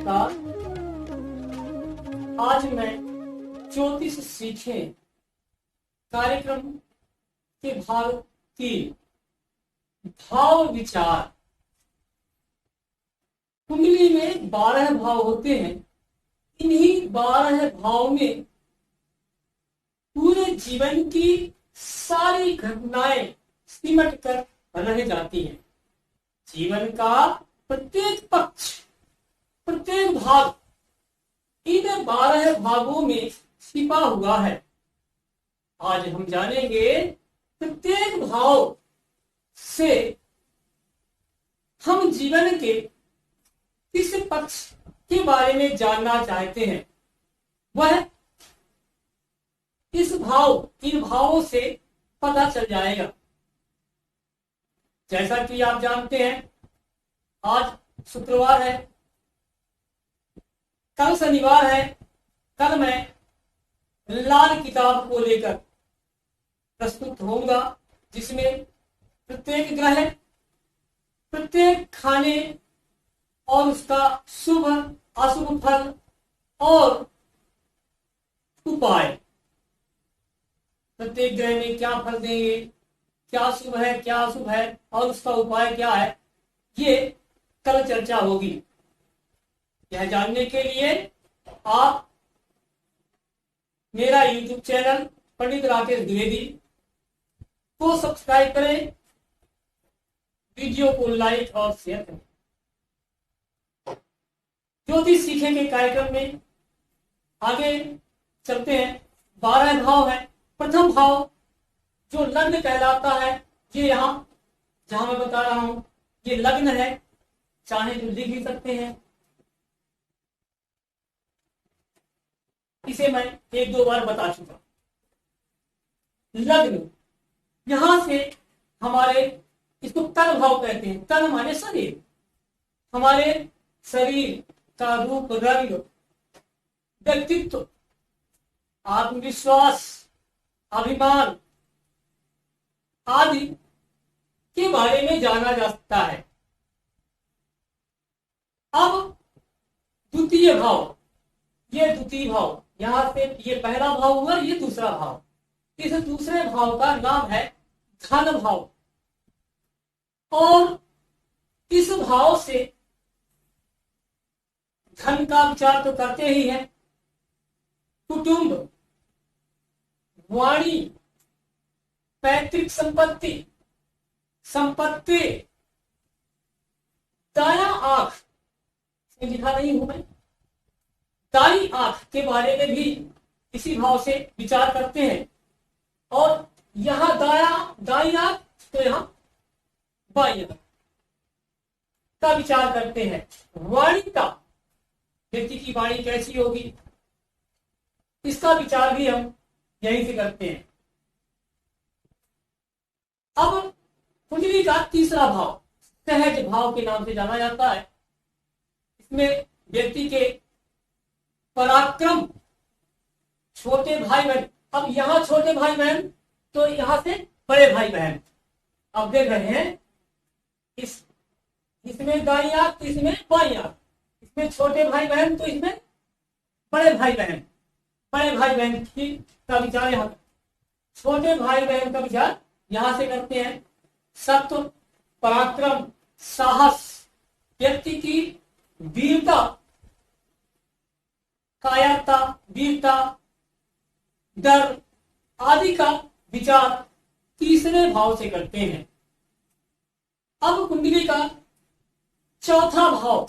नमस्कार। आज मैं ज्योतिष सीखे कार्यक्रम के भाग 3 भाव विचार। कुंडली में 12 भाव होते हैं। इन्हीं 12 भाव में पूरे जीवन की सारी घटनाएं सिमट कर रह जाती हैं। जीवन का प्रत्येक पक्ष, प्रत्येक भाग इन 12 भागों में छिपा हुआ है। आज हम जानेंगे प्रत्येक भाव से हम जीवन के किस पक्ष के बारे में जानना चाहते हैं, वह इन भावों से पता चल जाएगा। जैसा कि आप जानते हैं, आज शुक्रवार है, कल शनिवार है। कल मैं लाल किताब को लेकर प्रस्तुत होऊंगा, जिसमें प्रत्येक ग्रह, प्रत्येक खाने और उसका शुभ अशुभ फल और उपाय, प्रत्येक ग्रह में क्या फल देंगे, क्या शुभ है क्या अशुभ है और उसका उपाय क्या है, ये कल चर्चा होगी। यह जानने के लिए आप मेरा YouTube चैनल पंडित राकेश द्विवेदी को सब्सक्राइब करें, वीडियो को लाइक और शेयर करें। ज्योतिष सीखे के कार्यक्रम में आगे चलते हैं। 12 भाव है। प्रथम भाव जो लग्न कहलाता है, ये यहाँ जहां मैं बता रहा हूं ये लग्न है, चाहे तो लिख ही सकते हैं। इसे मैं 1-2 बार बता चुका। लग्न, यहां से हमारे, इसको तन भाव कहते हैं। तन माने शरीर, हमारे शरीर का रूप, रंग, व्यक्तित्व, आत्मविश्वास, अभिमान आदि के बारे में जाना जा सकता है। अब द्वितीय भाव, ये द्वितीय भाव, यहां से ये पहला भाव हुआ, ये दूसरा भाव। इस दूसरे भाव का नाम है धन भाव। और इस भाव से धन का विचार तो करते ही हैं। कुटुंब, वाणी, पैतृक संपत्ति, संपत्ति, दाया आंख, इसमें लिखा नहीं हूं मैं, दाई आंख के बारे में भी इसी भाव से विचार करते हैं। और यहां दाई आंख, तो यहां बाई आंख का विचार करते हैं। वाणी का, व्यक्ति की वाणी कैसी होगी, इसका विचार भी हम यहीं से करते हैं। अब कुंडली का तीसरा भाव सहज भाव के नाम से जाना जाता है। इसमें व्यक्ति के पराक्रम, छोटे भाई बहन, अब यहाँ छोटे भाई बहन तो यहाँ से बड़े भाई बहन, अब देख रहे हैं, इसमें दाई आंख तो इसमें बाई आंख, इसमें छोटे भाई बहन तो इसमें बड़े भाई बहन। बड़े भाई बहन की का विचार यहाँ, छोटे भाई बहन का विचार यहां से करते हैं। सत्व, पराक्रम, साहस, व्यक्ति की वीरता, कायरता, वीरता, डर आदि का विचार तीसरे भाव से करते हैं। अब कुंडली का चौथा भाव,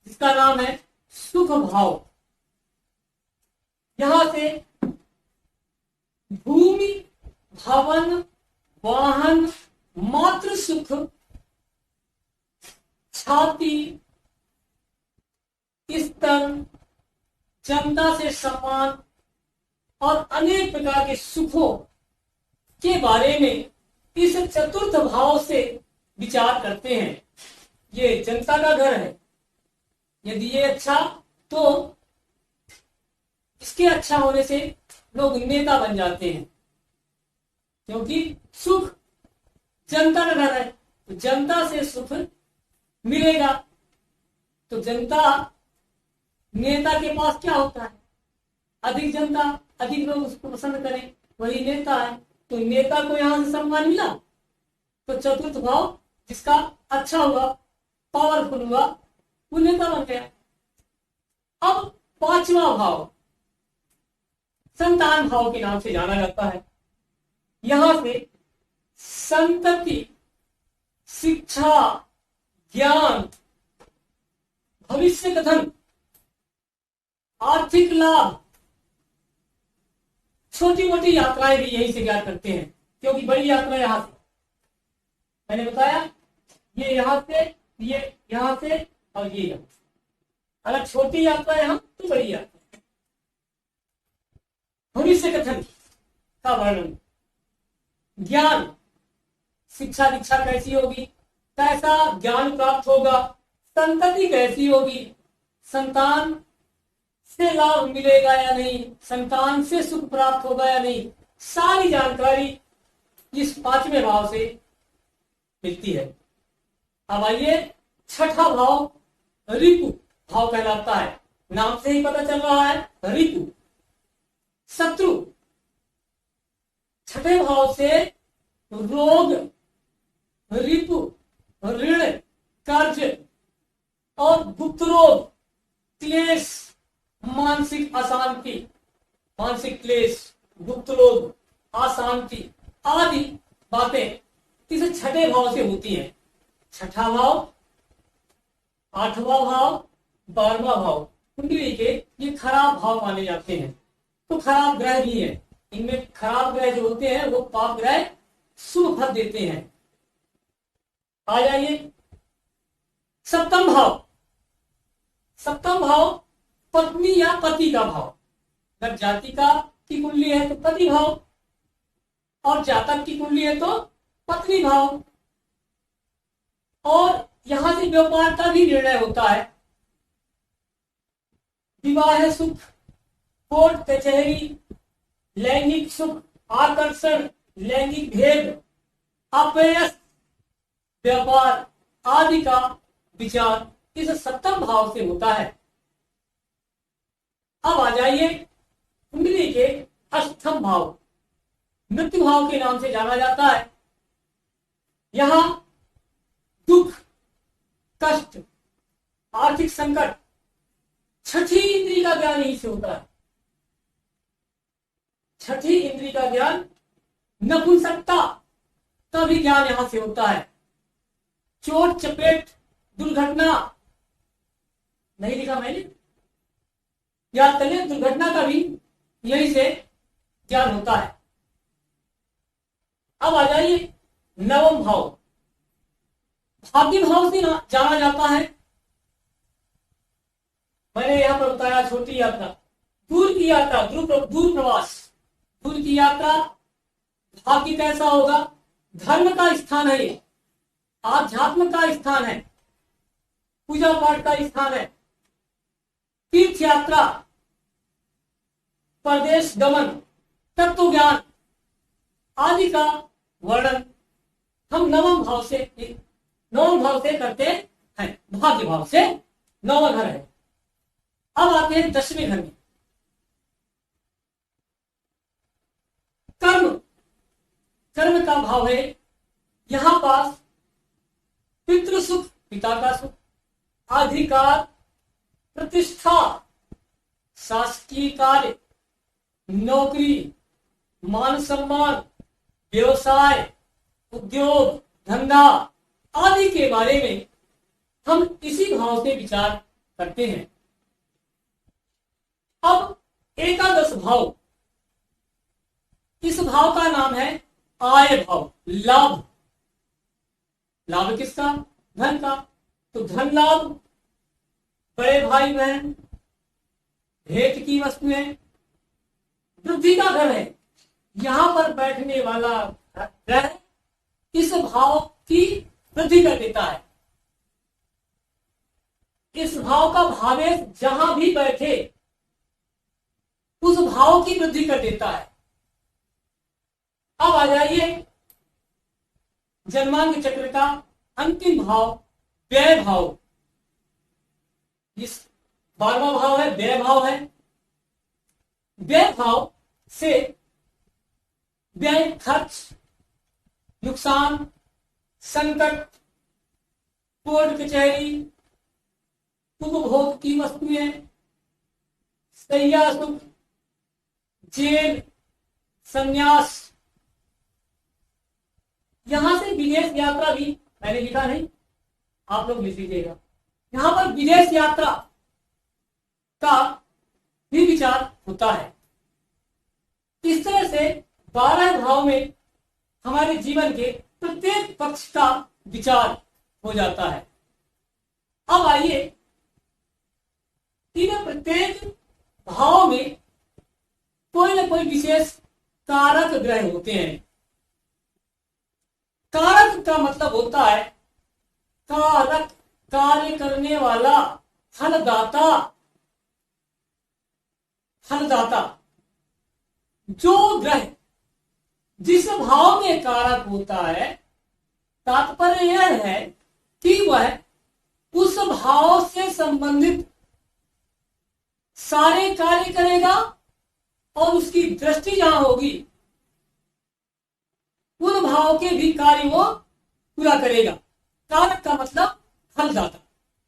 जिसका नाम है सुख भाव, यहां से भूमि, भवन, वाहन, मातृ सुख, छाती, स्तर, जनता से सम्मान और अनेक प्रकार के सुखों के बारे में इस चतुर्थ भाव से विचार करते हैं। ये जनता का घर है, यदि ये अच्छा तो इसके अच्छा होने से लोग नेता बन जाते हैं, क्योंकि सुख जनता का घर है, तो जनता से सुख मिलेगा। तो जनता, नेता के पास क्या होता है? अधिक जनता, अधिक लोग उसको पसंद करें, वही नेता है। तो नेता को यहां से सम्मान मिला, तो चतुर्थ भाव जिसका अच्छा हुआ, पावरफुल हुआ, वो नेता बन गया। अब पांचवा भाव संतान भाव के नाम से जाना जाता है। यहां से संतति, शिक्षा, ज्ञान, भविष्य कथन, आर्थिक लाभ, छोटी मोटी यात्राएं भी यहीं से ज्ञात करते हैं, क्योंकि बड़ी यात्रा यहां से, मैंने बताया ये यहां से, ये यहां से और ये यहां से। अगर छोटी यात्रा यहां तो बड़ी यात्रा। भविष्य कथन का वर्णन, ज्ञान, शिक्षा दीक्षा कैसी होगी, कैसा ज्ञान प्राप्त होगा, संतति कैसी होगी, संतान से लाभ मिलेगा या नहीं, संतान से सुख प्राप्त होगा या नहीं, सारी जानकारी इस पांचवें भाव से मिलती है। अब आइए छठा भाव रिपु भाव कहलाता है। नाम से ही पता चल रहा है, रिपु शत्रु। छठे भाव से रोग, रिपु, ऋण, कर्ज और गुप्त रोग, क्लेश, मानसिक अशांति, मानसिक क्लेश, गुप्त रोग, अशांति आदि बातें इस छठे भाव से होती हैं। छठा भाव, आठवां भाव, 12वां भाव कुंडली के ये खराब भाव माने जाते हैं। तो खराब ग्रह भी है, इनमें खराब ग्रह जो होते हैं वो पाप ग्रह शुभ फल देते हैं। आ जाइए सप्तम भाव। सप्तम भाव पत्नी या पति का भाव। अगर जातिका की कुंडली है तो पति भाव, और जातक की कुंडली है तो पत्नी भाव। और यहां से व्यापार का भी निर्णय होता है। विवाह सुख, कोर्ट कचहरी, लैंगिक सुख, आकर्षण, लैंगिक भेद, अपयश, व्यापार आदि का विचार इस सप्तम भाव से होता है। अब आ जाइए कुंडली के अष्टम भाव, मृत्यु भाव के नाम से जाना जाता है। यहां दुख, कष्ट, आर्थिक संकट, छठी इंद्री का ज्ञान यहीं से होता है। छठी इंद्री का ज्ञान, नपुंसकता का भी ज्ञान यहां से होता है। चोट चपेट, दुर्घटना, नहीं लिखा मैंने, याद करिए, दुर्घटना का भी यहीं से ज्ञान होता है। अब आ जाइए नवम भाव, भाग्य भाव से जाना जाता है। मैंने यहां पर बताया छोटी यात्रा, दूर की यात्रा, दूर प्रवास, दूर की यात्रा, भाग्य कैसा होगा, धर्म का स्थान है, ये आध्यात्म का स्थान है, पूजा पाठ का स्थान है। तीर्थ यात्रा, परदेश गमन, तत्व ज्ञान आदि का वर्णन हम नवम भाव से करते हैं। भाग्य भाव से नौवां घर है। अब आते हैं 10वें घर में, कर्म। कर्म का भाव है यहां पास पितृ सुख, पिता का सुख, अधिकार, प्रतिष्ठा, शासकीय कार्य, नौकरी, मान सम्मान, व्यवसाय, उद्योग, धंधा आदि के बारे में हम इसी भाव से विचार करते हैं। अब एकादश भाव, इस भाव का नाम है आय भाव, लाभ। लाभ किसका, धन का। तो धन लाभ, बड़े भाई बहन, भेंट की वस्तुएं, वृद्धि का घर है। यहां पर बैठने वाला ग्रह इस भाव की वृद्धि कर देता है। इस भाव का भावेश जहां भी बैठे उस भाव की वृद्धि कर देता है। अब आ जाइए जन्मांग चक्र का अंतिम भाव, व्यय भाव। इस 12वां भाव है व्यय भाव है। व्यय भाव से व्यय, खर्च, नुकसान, संकट, कोर्ट कचहरी, उपभोग की वस्तुएं, सैया सुख, जेल, संन्यास। यहां से विदेश यात्रा भी, मैंने लिखा नहीं, आप लोग लिख लीजिएगा। यहां पर विदेश यात्रा का भी विचार होता है। इस तरह से 12 भाव में हमारे जीवन के प्रत्येक पक्ष का विचार हो जाता है। अब आइए, इन प्रत्येक भाव में कोई ना कोई विशेष कारक ग्रह होते हैं। कारक का मतलब होता है कारक, कार्य करने वाला, फलदाता। फलदाता जो ग्रह जिस भाव में कारक होता है, तात्पर्य यह है कि वह उस भाव से संबंधित सारे कार्य करेगा और उसकी दृष्टि जहां होगी उन भाव के भी कार्य वो पूरा करेगा। कारक का मतलब फलदाता,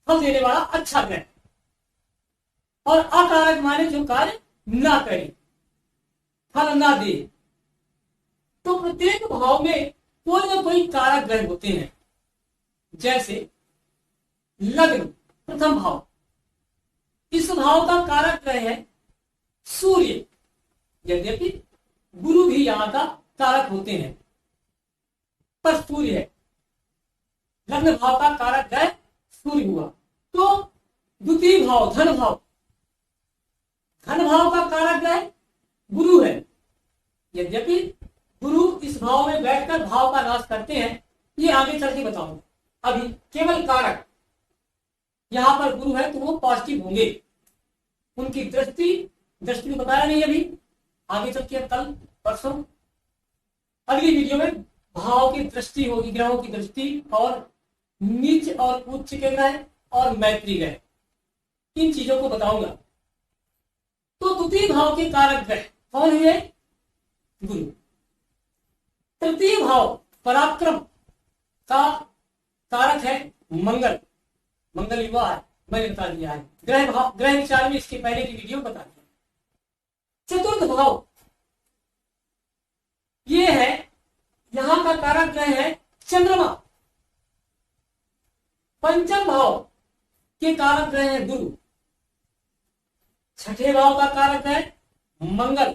फल देने वाला अच्छा ग्रह। और अकारक माने जो कार्य ना करे, फल ना दे। तो प्रत्येक भाव में कोई ना कोई कारक ग्रह होते हैं। जैसे लग्न, प्रथम भाव, इस भाव का कारक ग्रह है सूर्य। यद्यपि गुरु भी यहां का कारक होते हैं, पर सूर्य है। लग्न भाव का कारक ग्रह सूर्य हुआ। तो द्वितीय भाव, धन भाव, धन भाव का कारक ग्रह गुरु है। यद्यपि गुरु इस भाव में बैठकर भाव का नाश करते हैं, ये आगे चल के बताऊंगा। अभी केवल कारक यहां पर गुरु है तो वो पॉजिटिव होंगे। उनकी दृष्टि बताया नहीं अभी, आगे चल के कल परसों अगली वीडियो में भाव की दृष्टि होगी, ग्रहों की दृष्टि, और नीच और उच्च के ग्रह और मैत्री ग्रह, इन चीजों को बताऊंगा। तो द्वितीय भाव के कारक ग्रह कौन हुए? गुरु। तृतीय भाव पराक्रम का कारक है मंगल। मंगल युवा है, मैंने बता दिया है। ग्रह विचार में इसके पहले की वीडियो बता दिया। चतुर्थ भाव ये है, यहां का कारक ग्रह है चंद्रमा। पंचम भाव के कारक ग्रह है गुरु। छठे भाव का कारक है मंगल।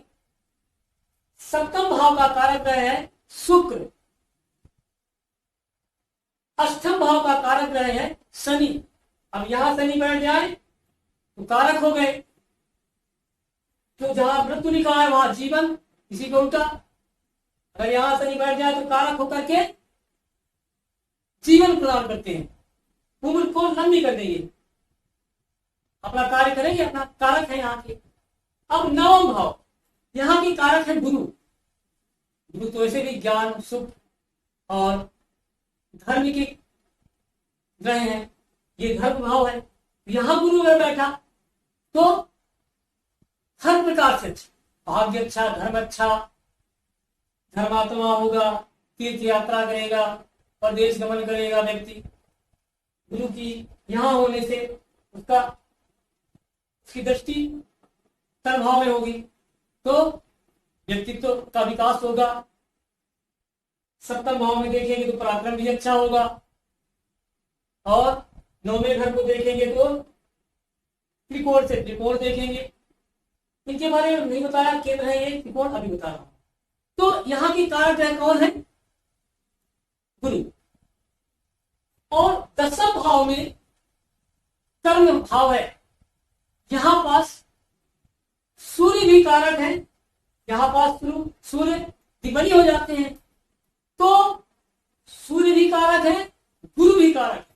सप्तम भाव का कारक ग्रह है शुक्र। अष्टम भाव का कारक ग्रह है शनि। अब यहां शनि बैठ जाए तो कारक हो गए। तो जहां मृत्यु लिखा है वहां जीवन, इसी को उल्टा। अगर यहां शनि बैठ जाए तो कारक होकर के जीवन प्रदान करते हैं, उम्र को लंबी कर देंगे, अपना कार्य करेंगे, अपना कारक है यहाँ के। अब नवम भाव, यहाँ के कारक है गुरु। गुरु तो ऐसे भी ज्ञान, सुख और धर्म के ग्रह हैं, ये धर्म भाव है। यहां गुरु अगर बैठा तो हर प्रकार से अच्छा, भाग्य अच्छा, धर्म अच्छा, धर्मात्मा होगा, तीर्थ यात्रा करेगा, परदेश गमन करेगा व्यक्ति। गुरु की यहां होने से उसकी दृष्टि कर्म भाव में होगी तो व्यक्तित्व का विकास होगा। सप्तम भाव में देखेंगे तो पराक्रम भी अच्छा होगा, और नौवें घर को देखेंगे तो त्रिकोण से त्रिकोण देखेंगे। इनके बारे में नहीं बताया, केंद्र है ये त्रिकोण, अभी बता रहा हूं। तो यहाँ की कारक ग्रह कौन है? गुरु। और दसम भाव में कर्म भाव है, यहां पास सूर्य भी कारक है। यहां पास सूर्य द्विबली हो जाते हैं, तो सूर्य भी कारक है, गुरु भी कारक है,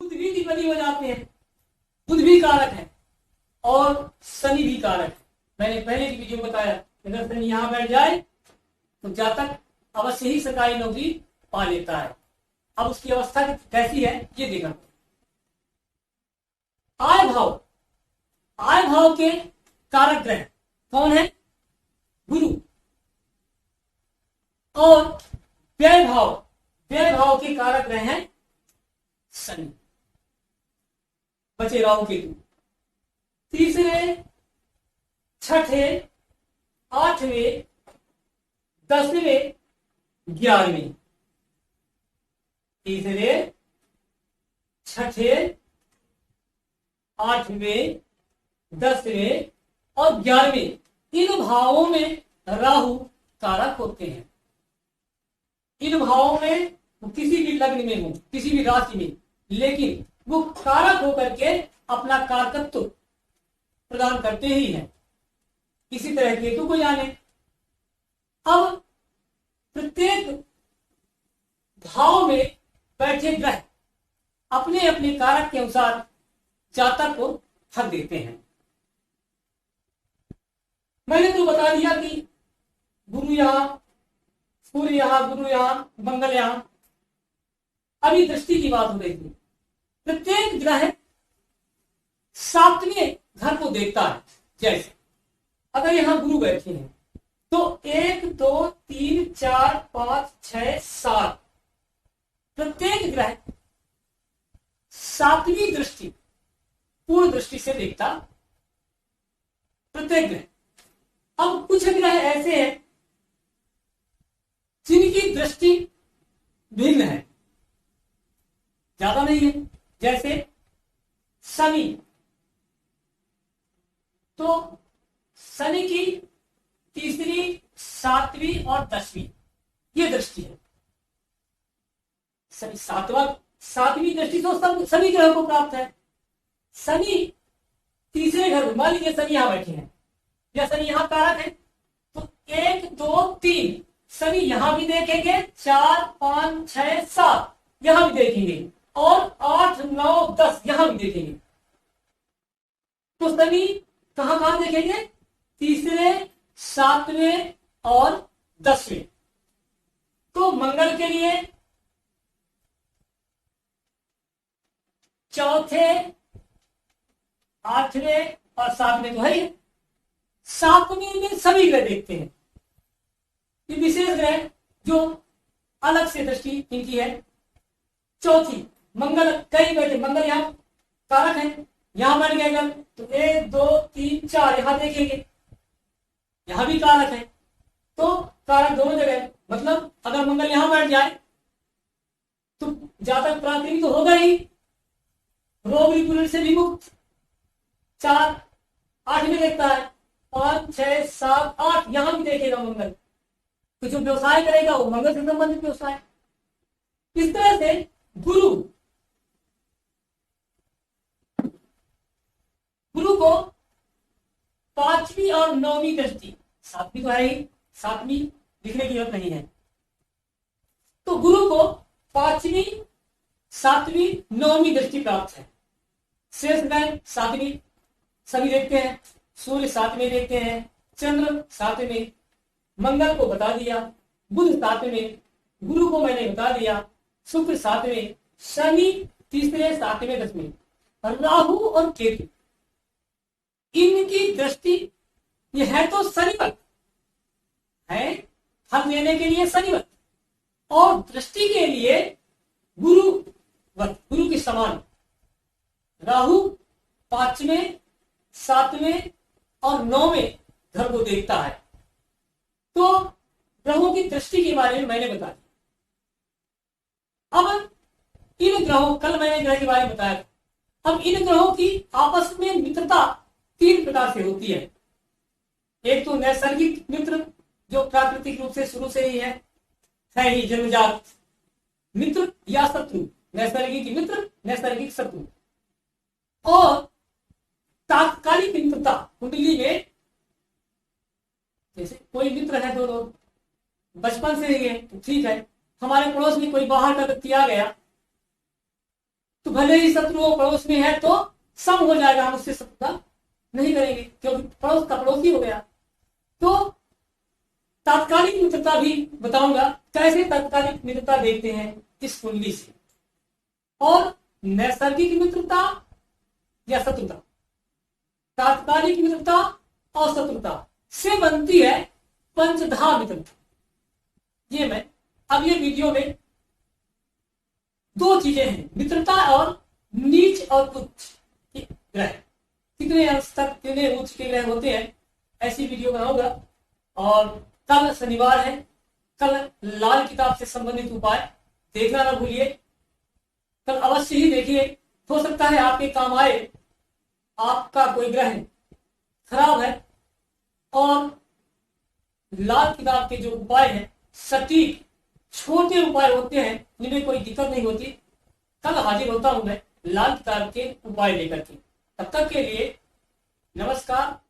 बुध भी द्विबली हो जाते हैं, बुध भी कारक है, और शनि भी कारक है। मैंने पहले की वीडियो बताया, अगर शनि यहां बैठ जाए तो जातक अवश्य ही सरकारी नौकरी पा लेता है। अब उसकी अवस्था कैसी है ये देखना। आय भाव, आय भाव के कारक ग्रह कौन है? गुरु। और व्यय भाव, व्यय भाव के कारक ग्रह हैं शनि। बचे राहु केतु। तीसरे, छठे, आठवें, 10वें, 11वें। तीसरे, छठे, 8वें, 10वें और 11वें, इन भावों में राहु कारक होते हैं। इन भावों में किसी भी लग्न में हो, किसी भी राशि में, लेकिन वो कारक होकर के अपना कारकत्व प्रदान करते ही हैं। इसी तरह केतु को जाने। अब प्रत्येक भाव में बैठे ग्रह अपने अपने कारक के अनुसार जातक को फल देते हैं। मैंने तो बता दिया कि गुरु यहां, सूर्य यहां, गुरु यहां, मंगल यहां। अभी दृष्टि की बात हो रही थी। प्रत्येक ग्रह 7वें घर को देखता है। जैसे अगर यहां गुरु बैठे हैं तो 1 2 3 4 5 6 7, प्रत्येक ग्रह 7वीं दृष्टि पूर्ण दृष्टि से देखता प्रत्येक ग्रह। अब कुछ ग्रह ऐसे हैं जिनकी दृष्टि भिन्न है, ज्यादा नहीं है। जैसे शनि, तो शनि की तीसरी, 7वीं और 10वीं ये दृष्टि है। शनि 7वीं दृष्टि तो सब सभी ग्रहों को प्राप्त है। शनि तीसरे घर, मान लीजिए शनि यहां बैठे हैं या शनि यहां कारक है, तो 1 2 3 शनि यहां भी देखेंगे, 4 5 6 7 यहां भी देखेंगे, और 8 9 10 यहां भी देखेंगे। तो शनि कहां कहां देखेंगे? तीसरे, 7वें और 10वें। तो मंगल के लिए चौथे, 8वें और 7वें तो है ही। 7वें में सभी ग्रह देखते हैं। ये विशेष ग्रह जो अलग से दृष्टि इनकी है। चौथी, मंगल कहीं बैठे, मंगल यहां कारक है, यहां बैठ गए अगर तो 1 2 3 4 यहां देखेंगे, यहां भी कारक है। तो कारक दोनों जगह, मतलब अगर मंगल यहां बैठ जाए तो जातक प्राकृतिक तो होगा ही, रोग विपुल से भी मुक्त। 4 8 में देखता है, 5 6 7 8 यहां भी देखेगा मंगल। तो जो व्यवसाय करेगा वो मंगल से संबंधित व्यवसाय। इस तरह से गुरु को 5वीं और 9वीं दृष्टि, 7वीं तो है ही, 7वीं लिखने की जरूरत नहीं है। तो गुरु को 5वीं, 7वीं, 9वीं दृष्टि प्राप्त है। शेष ग्रह 7वीं सभी देखते हैं, सूर्य 7वें देखते हैं, चंद्र 7वें, मंगल को बता दिया, बुध 7वें, गुरु को मैंने बता दिया, शुक्र 7वें, शनि तीसरे, 7वें, 10वें, राहु और केतु इनकी दृष्टि ये है तो शनिवत है, फल देने के लिए शनिवत, और दृष्टि के लिए गुरुवत, गुरु के समान। राहु 5वें, 7वें और 9वें घर को देखता है। तो ग्रहों की दृष्टि के बारे में मैंने बता दिया। अब इन ग्रहों, कल मैंने ग्रह के बारे में बताया था। अब इन ग्रहों की आपस में मित्रता 3 प्रकार से होती है। एक तो नैसर्गिक मित्र जो प्राकृतिक रूप से शुरू से ही है ही जन्मजात मित्र या शत्रु, नैसर्गिक मित्र, नैसर्गिक शत्रु। और तात्कालिक मित्रता कुंडली में, जैसे कोई मित्र है, 2 लोग बचपन से ही है तो ठीक है, हमारे पड़ोस में कोई बाहर का व्यक्ति आ गया तो भले ही शत्रु हो, पड़ोस में है तो सम हो जाएगा, हम उससे शत्रुता नहीं करेंगे क्योंकि पड़ोस का पड़ोसी हो गया। तो तात्कालिक मित्रता भी बताऊंगा कैसे तात्कालिक मित्रता देखते हैं इस कुंडली से। और नैसर्गिक मित्रता या शत्रुता, तात्कालिक मित्रता और शत्रुता से बनती है पंचधा मित्रता। ये मैं अब ये वीडियो में दो चीजें हैं, मित्रता और नीच और उच्च ग्रह, कितने अंश तक कितने उच्च के ग्रह होते हैं, ऐसी वीडियो बनाऊंगा। और कल शनिवार है, कल लाल किताब से संबंधित उपाय देखना ना भूलिए, कल अवश्य ही देखिए, हो सकता है आपके काम आए। आपका कोई ग्रह खराब है और लाल किताब के जो उपाय हैं सटीक छोटे उपाय होते हैं, जिनमें कोई दिक्कत नहीं होती। कल हाजिर होता हूं मैं लाल किताब के उपाय लेकर के। तब तक के लिए नमस्कार।